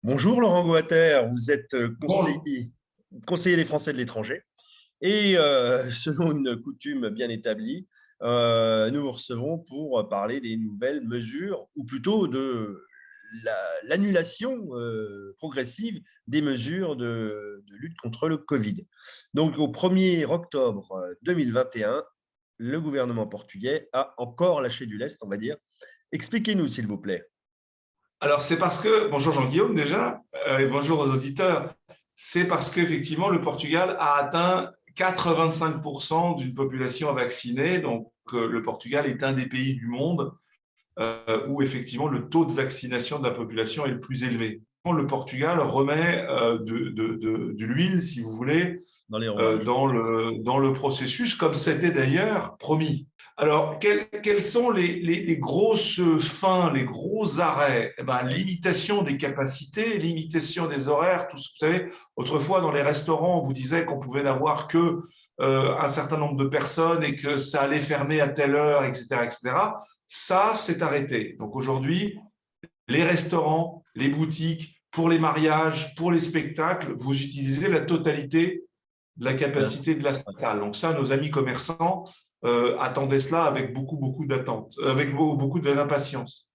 Bonjour Laurent Goater, vous êtes Bon, conseiller des Français de l'étranger et selon une coutume bien établie, nous vous recevons pour parler des nouvelles mesures ou plutôt de l'annulation progressive des mesures de lutte contre le Covid. Donc au 1er octobre 2021, le gouvernement portugais a encore lâché du lest, on va dire. Expliquez-nous s'il vous plaît. alors c'est parce que, bonjour Jean-Guillaume déjà, et bonjour aux auditeurs, c'est parce qu'effectivement le Portugal a atteint 85% d'une population vaccinée, donc le Portugal est un des pays du monde où effectivement le taux de vaccination de la population est le plus élevé. Le Portugal remet de l'huile, si vous voulez, Dans les rouages. dans le processus, comme c'était d'ailleurs promis. Alors, quelles sont les grosses fins, les gros arrêts? Eh ben, Oui. limitation des capacités, limitation des horaires. Tout ce que vous savez, autrefois, dans les restaurants, on vous disait qu'on pouvait n'avoir que un certain nombre de personnes et que ça allait fermer à telle heure, etc., etc. Ça, c'est arrêté. Donc aujourd'hui, les restaurants, les boutiques, pour les mariages, pour les spectacles, vous utilisez la totalité de la Merci. capacité de la salle. Donc ça, nos amis commerçants attendaient cela avec beaucoup, beaucoup d'attente, avec beaucoup d'impatience.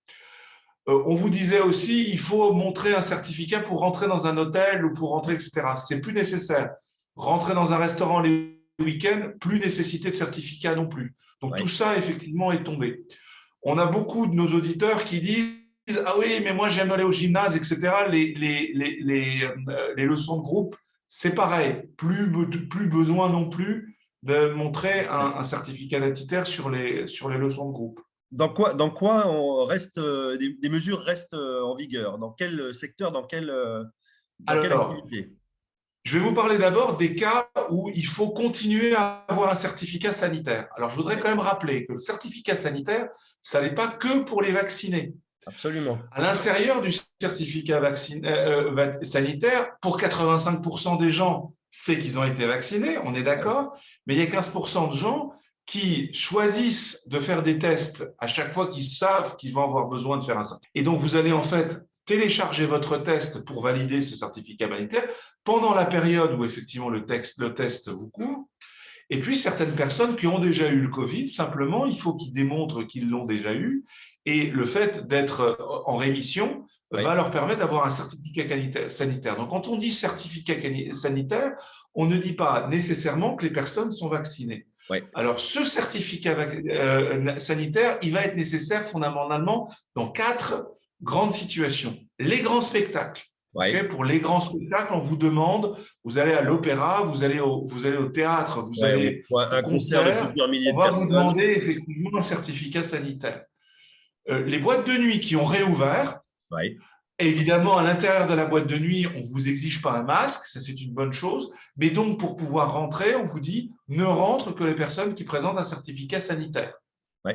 On vous disait aussi, il faut montrer un certificat pour rentrer dans un hôtel ou pour rentrer, etc. C'est plus nécessaire. Rentrer dans un restaurant les week-ends, plus nécessité de certificat non plus. Donc tout Oui. ça, effectivement, est tombé. On a beaucoup de nos auditeurs qui disent ah oui, mais moi j'aime aller au gymnase, etc. Les leçons de groupe, c'est pareil. Plus besoin non plus de montrer un certificat identitaire sur les leçons de groupe. Dans quoi on reste, des mesures restent en vigueur? Dans quel secteur, dans quelle Alors, activité? je vais vous parler d'abord des cas où il faut continuer à avoir un certificat sanitaire. Alors, je voudrais Oui, quand même rappeler que le certificat sanitaire, ça n'est pas que pour les vaccinés. absolument. À l'intérieur du certificat sanitaire, pour 85% des gens, c'est qu'ils ont été vaccinés, on est Oui, d'accord, mais il y a 15% de gens qui choisissent de faire des tests à chaque fois qu'ils savent qu'ils vont avoir besoin de faire un certificat. Et donc, vous allez en fait télécharger votre test pour valider ce certificat sanitaire pendant la période où effectivement le test vous couvre. Et puis, certaines personnes qui ont déjà eu le Covid, simplement, il faut qu'ils démontrent qu'ils l'ont déjà eu. Et le fait d'être en rémission oui, va leur permettre d'avoir un certificat sanitaire. Donc, quand on dit certificat sanitaire, on ne dit pas nécessairement que les personnes sont vaccinées. oui, Alors, ce certificat sanitaire, il va être nécessaire fondamentalement dans 4 grandes situations. Les grands spectacles. oui, Pour les grands spectacles, on vous demande, vous allez à l'opéra, vous allez au théâtre, vous oui, allez ou au un concert de concert, plusieurs milliers on de va vous personnes. demander effectivement un certificat sanitaire. Les boîtes de nuit qui ont réouvert, Oui, évidemment, à l'intérieur de la boîte de nuit, on ne vous exige pas un masque, ça c'est une bonne chose, mais donc pour pouvoir rentrer, on vous dit ne rentrent que les personnes qui présentent un certificat sanitaire. oui,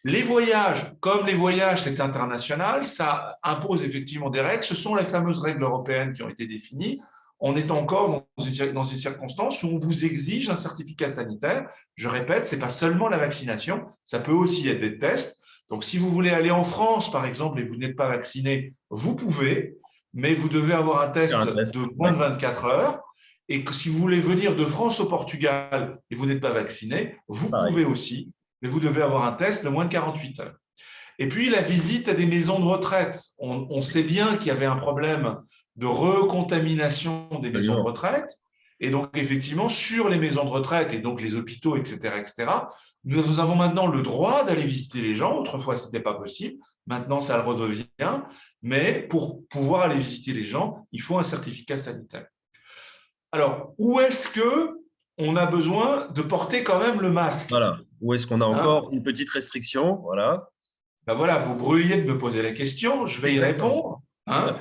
Les voyages, comme les voyages, c'est international, ça impose effectivement des règles. Ce sont les fameuses règles européennes qui ont été définies. On est encore dans une circonstance où on vous exige un certificat sanitaire. Je répète, ce n'est pas seulement la vaccination, ça peut aussi être des tests. Donc, si vous voulez aller en France, par exemple, et vous n'êtes pas vacciné, vous pouvez, mais vous devez avoir un faire test un test. de Oui, moins de 24 heures. Et que si vous voulez venir de France au Portugal et vous n'êtes pas vacciné, vous pareil. pouvez aussi, mais vous devez avoir un test de moins de 48 heures. Et puis, la visite à des maisons de retraite. On sait bien qu'il y avait un problème de recontamination des maisons de Absolument. retraite. Et donc, effectivement, sur les maisons de retraite et donc les hôpitaux, etc., nous avons maintenant le droit d'aller visiter les gens. Autrefois, ce n'était pas possible. Maintenant, ça le redevient. Mais pour pouvoir aller visiter les gens, il faut un certificat sanitaire. Alors, où est-ce que on a besoin de porter quand même le masque, Voilà. Où est-ce qu'on a hein? encore une petite restriction? Voilà. Ben voilà, vous brûliez de me poser la question, je C'est vais y exactement ça. répondre, hein.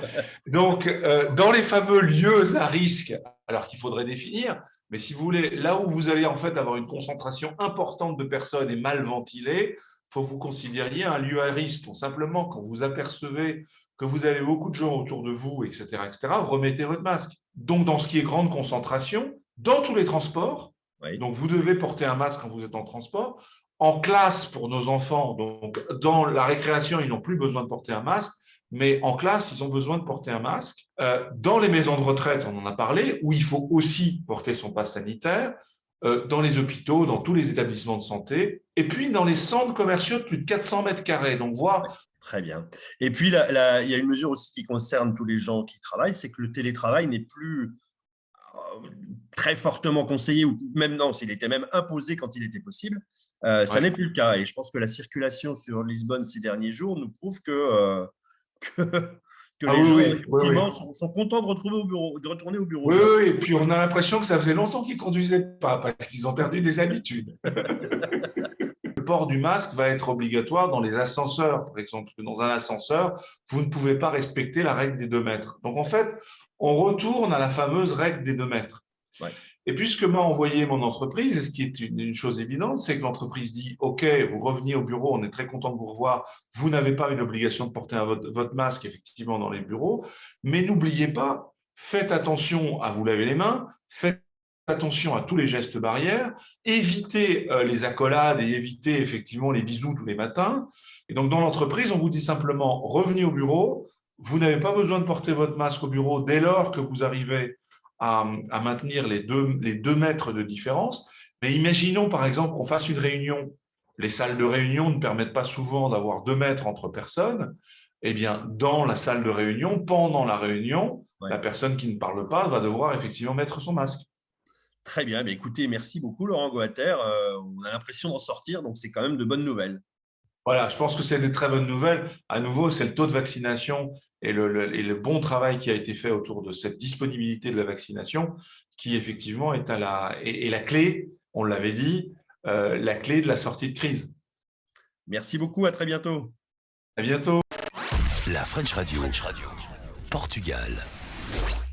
Donc, dans les fameux lieux à risque, alors qu'il faudrait définir, mais si vous voulez, là où vous allez en fait avoir une concentration importante de personnes et mal ventilées, il faut que vous considériez un lieu à risque. Donc, simplement, quand vous apercevez que vous avez beaucoup de gens autour de vous, etc., vous remettez votre masque. Donc, dans ce qui est grande concentration, dans tous les transports, Oui, donc vous devez porter un masque quand vous êtes en transport. En classe pour nos enfants, donc dans la récréation, ils n'ont plus besoin de porter un masque. mais en classe, ils ont besoin de porter un masque. Dans les maisons de retraite, on en a parlé, où il faut aussi porter son passe sanitaire, dans les hôpitaux, dans tous les établissements de santé, et puis dans les centres commerciaux de plus de 400 mètres carrés. Donc, voir. Très bien. Et puis, il y a une mesure aussi qui concerne tous les gens qui travaillent, c'est que le télétravail n'est plus très fortement conseillé, ou même non, s'il était même imposé quand il était possible. Ça Ouais. n'est plus le cas. Et je pense que la circulation sur Lisbonne ces derniers jours nous prouve que, que Ah les oui, gens, oui, oui, effectivement, oui. sont contents de retourner au bureau, Oui, j'ai oui, l'impression. oui. Et puis on a l'impression que ça faisait longtemps qu'ils ne conduisaient pas parce qu'ils ont perdu des habitudes. Le port du masque va être obligatoire dans les ascenseurs, par exemple. Dans un ascenseur, vous ne pouvez pas respecter la règle des 2 mètres. Donc en fait, on retourne à la fameuse règle des 2 mètres. Ouais. Et puis, ce que m'a envoyé mon entreprise, et ce qui est une chose évidente, c'est que l'entreprise dit, OK, vous revenez au bureau, on est très content de vous revoir, vous n'avez pas une obligation de porter votre masque, effectivement, dans les bureaux, mais n'oubliez pas, faites attention à vous laver les mains, faites attention à tous les gestes barrières, évitez les accolades et évitez effectivement les bisous tous les matins. Et donc, dans l'entreprise, on vous dit simplement, revenez au bureau, vous n'avez pas besoin de porter votre masque au bureau dès lors que vous arrivez à maintenir les 2 mètres de différence. Mais imaginons par exemple qu'on fasse une réunion. Les salles de réunion ne permettent pas souvent d'avoir 2 mètres entre personnes. Eh bien, dans la salle de réunion, pendant la réunion, Ouais. la personne qui ne parle pas va devoir effectivement mettre son masque. Très bien. Mais écoutez, merci beaucoup, Laurent Goater. On a l'impression d'en sortir, donc c'est quand même de bonnes nouvelles. Voilà, je pense que c'est des très bonnes nouvelles. À nouveau, c'est le taux de vaccination et le bon travail qui a été fait autour de cette disponibilité de la vaccination qui, effectivement, est la clé, on l'avait dit, la clé de la sortie de crise. Merci beaucoup. À très bientôt. À bientôt. La French Radio, Portugal.